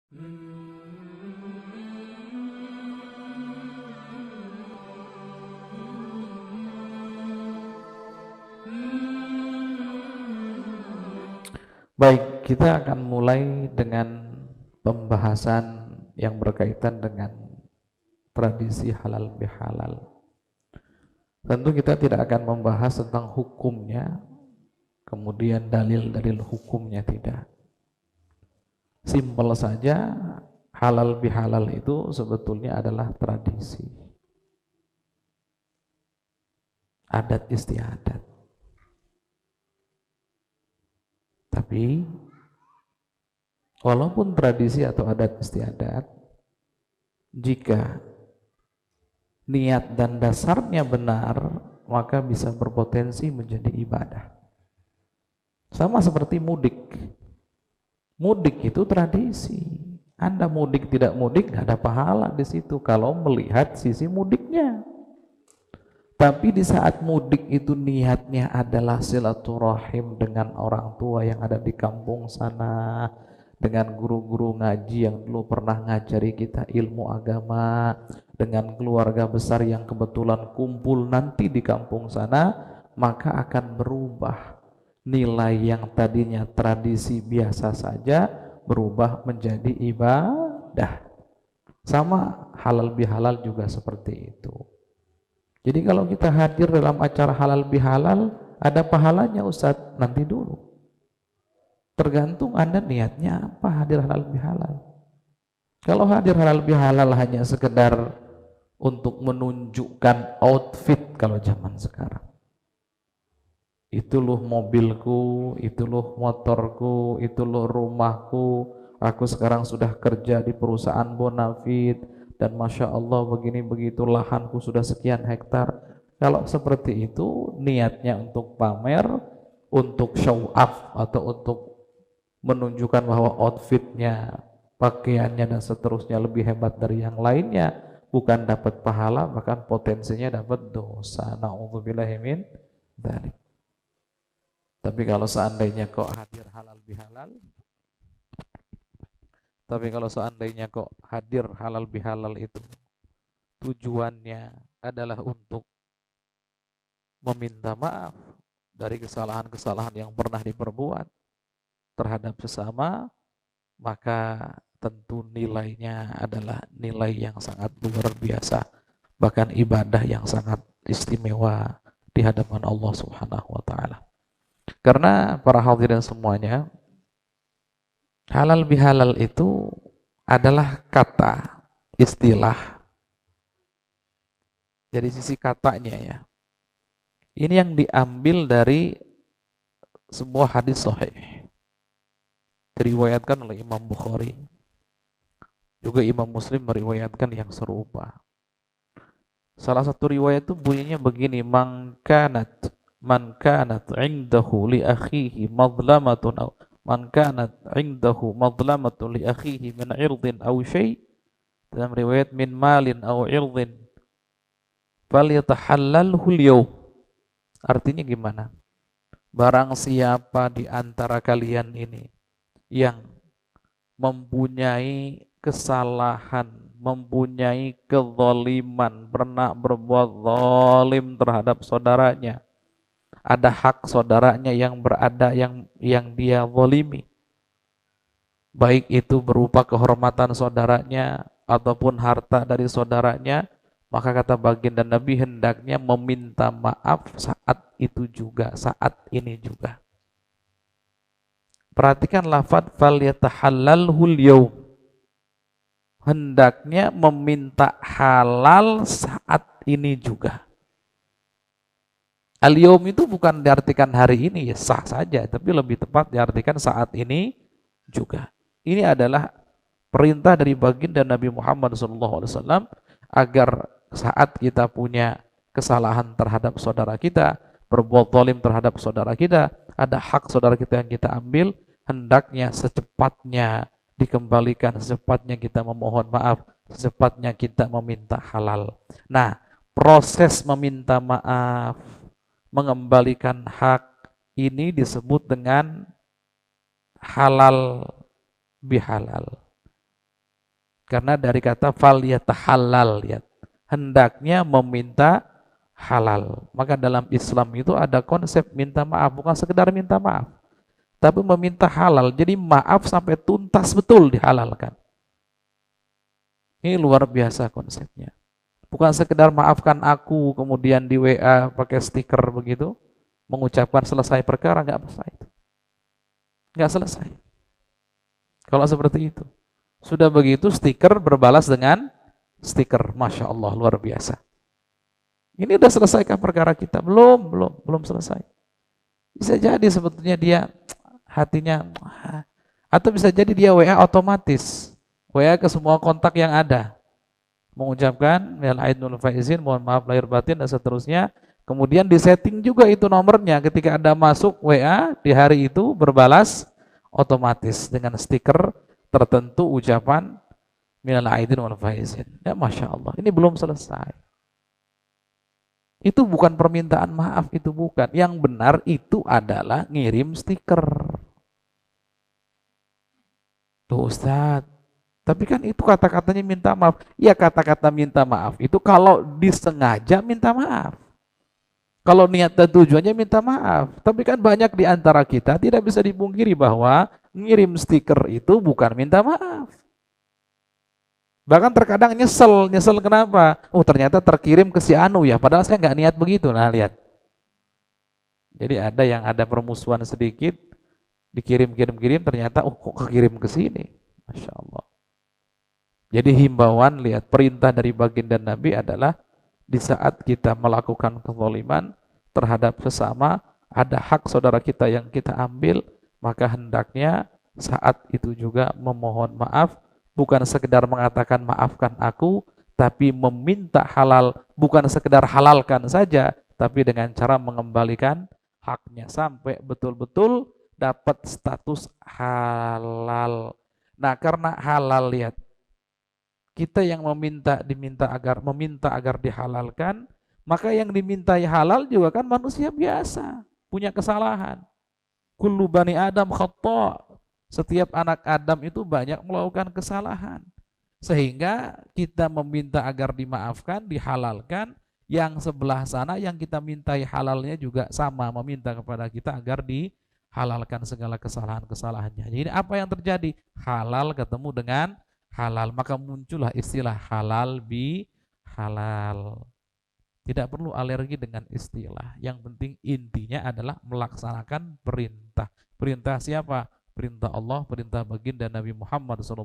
Baik, kita akan mulai dengan pembahasan yang berkaitan dengan tradisi halal bihalal. Tentu kita tidak akan membahas tentang hukumnya, kemudian dalil-dalil hukumnya tidak. Simpel saja, halal bihalal itu sebetulnya adalah tradisi, adat istiadat. Tapi walaupun tradisi atau adat istiadat, jika niat dan dasarnya benar, maka bisa berpotensi menjadi ibadah. Sama seperti mudik. Mudik itu tradisi. Anda mudik tidak mudik nggak ada pahala di situ kalau melihat sisi mudiknya. Tapi di saat mudik itu niatnya adalah silaturahim dengan orang tua yang ada di kampung sana, dengan guru-guru ngaji yang dulu pernah ngajari kita ilmu agama, dengan keluarga besar yang kebetulan kumpul nanti di kampung sana, maka akan berubah. Nilai yang tadinya tradisi biasa saja berubah menjadi ibadah. Sama halal bihalal juga seperti itu. Jadi kalau kita hadir dalam acara halal bihalal, ada pahalanya Ustadz, nanti dulu. Tergantung Anda niatnya apa hadir halal bihalal. Kalau hadir halal bihalal hanya sekedar untuk menunjukkan outfit kalau zaman sekarang. Itu loh mobilku, itu loh motorku, itu loh rumahku, aku sekarang sudah kerja di perusahaan Bonafit, dan Masya Allah begini begitu lahanku sudah sekian hektar. Kalau seperti itu niatnya untuk pamer, untuk show off, atau untuk menunjukkan bahwa outfitnya, pakaiannya dan seterusnya lebih hebat dari yang lainnya, bukan dapat pahala, bahkan potensinya dapat dosa. Na'udzubillahi min dzalik. Tapi kalau seandainya kok hadir halal bihalal, itu tujuannya adalah untuk meminta maaf dari kesalahan-kesalahan yang pernah diperbuat terhadap sesama, maka tentu nilainya adalah nilai yang sangat luar biasa, bahkan ibadah yang sangat istimewa di hadapan Allah Subhanahu wa taala. Karena para hadirin semuanya, halal bihalal itu adalah kata, istilah. Dari sisi katanya ya. Ini yang diambil dari sebuah hadis sahih. Diriwayatkan oleh Imam Bukhari. Juga Imam Muslim meriwayatkan yang serupa. Salah satu riwayat itu bunyinya begini, man kanat indahu li akhihi madlamatun aw man kanat indahu madlamatun li akhihi min irdin aw syai', dalam riwayat min malin aw irdin falyatahallalhu al-yawm. Artinya gimana? Barang siapa di antara kalian ini yang mempunyai kesalahan, mempunyai kezaliman, pernah berbuat zalim terhadap saudaranya, ada hak saudaranya yang berada yang dia zalimi, baik itu berupa kehormatan saudaranya ataupun harta dari saudaranya, maka kata baginda Nabi hendaknya meminta maaf saat itu juga, saat ini juga. Perhatikan lafaz falyatahallalhul yaum. Hendaknya meminta halal saat ini juga. Al-yaum itu bukan diartikan hari ini, ya sah saja, tapi lebih tepat diartikan saat ini juga. Ini adalah perintah dari baginda Nabi Muhammad SAW agar saat kita punya kesalahan terhadap saudara kita, berbuat zalim terhadap saudara kita, ada hak saudara kita yang kita ambil, hendaknya secepatnya dikembalikan, secepatnya kita memohon maaf, secepatnya kita meminta halal. Nah, proses meminta maaf, mengembalikan hak ini disebut dengan halal bihalal. Karena dari kata fal yatahallal, lihat, hendaknya meminta halal. Maka dalam Islam itu ada konsep minta maaf, bukan sekedar minta maaf, tapi meminta halal. Jadi maaf sampai tuntas betul dihalalkan. Ini luar biasa konsepnya. Bukan sekedar maafkan aku, kemudian di WA pakai stiker begitu, mengucapkan selesai perkara, nggak selesai itu. Nggak selesai. Kalau seperti itu. Sudah begitu stiker berbalas dengan stiker. Masya Allah, luar biasa. Ini udah selesaikah perkara kita? Belum selesai. Bisa jadi sebetulnya dia hatinya, atau bisa jadi dia WA otomatis. WA ke semua kontak yang ada. Mengucapkan minal aidin wal faizin, mohon maaf lahir batin dan seterusnya. Kemudian disetting juga itu nomornya, ketika Anda masuk WA di hari itu berbalas otomatis dengan stiker tertentu ucapan minal aidin wal faizin. Ya Masya Allah, ini belum selesai. Itu bukan permintaan maaf, itu bukan. Yang benar itu adalah ngirim stiker. Tuh Ustaz, tapi kan itu kata-katanya minta maaf. Ya kata-kata minta maaf itu kalau disengaja minta maaf. Kalau niat dan tujuannya minta maaf. Tapi kan banyak di antara kita tidak bisa dipungkiri bahwa ngirim stiker itu bukan minta maaf. Bahkan terkadang nyesel kenapa? Oh ternyata terkirim ke si Anu ya, padahal saya nggak niat begitu. Nah lihat. Jadi ada permusuhan sedikit, dikirim ternyata kok kekirim ke sini. Masya Allah. Jadi himbauan, lihat, perintah dari baginda Nabi adalah di saat kita melakukan kezaliman terhadap sesama, ada hak saudara kita yang kita ambil, maka hendaknya saat itu juga memohon maaf, bukan sekedar mengatakan maafkan aku, tapi meminta halal, bukan sekedar halalkan saja, tapi dengan cara mengembalikan haknya sampai betul-betul dapat status halal. Nah, karena halal, lihat, kita yang meminta agar dihalalkan, maka yang dimintai halal juga kan manusia biasa, punya kesalahan. Kullu bani Adam khata'. Setiap anak Adam itu banyak melakukan kesalahan. Sehingga kita meminta agar dimaafkan, dihalalkan, yang sebelah sana yang kita mintai halalnya juga sama, meminta kepada kita agar dihalalkan segala kesalahan-kesalahannya. Jadi apa yang terjadi? Halal ketemu dengan halal, maka muncullah istilah halal bi halal. Tidak perlu alergi dengan istilah. Yang penting intinya adalah melaksanakan perintah. Perintah siapa? Perintah Allah, perintah baginda Nabi Muhammad SAW.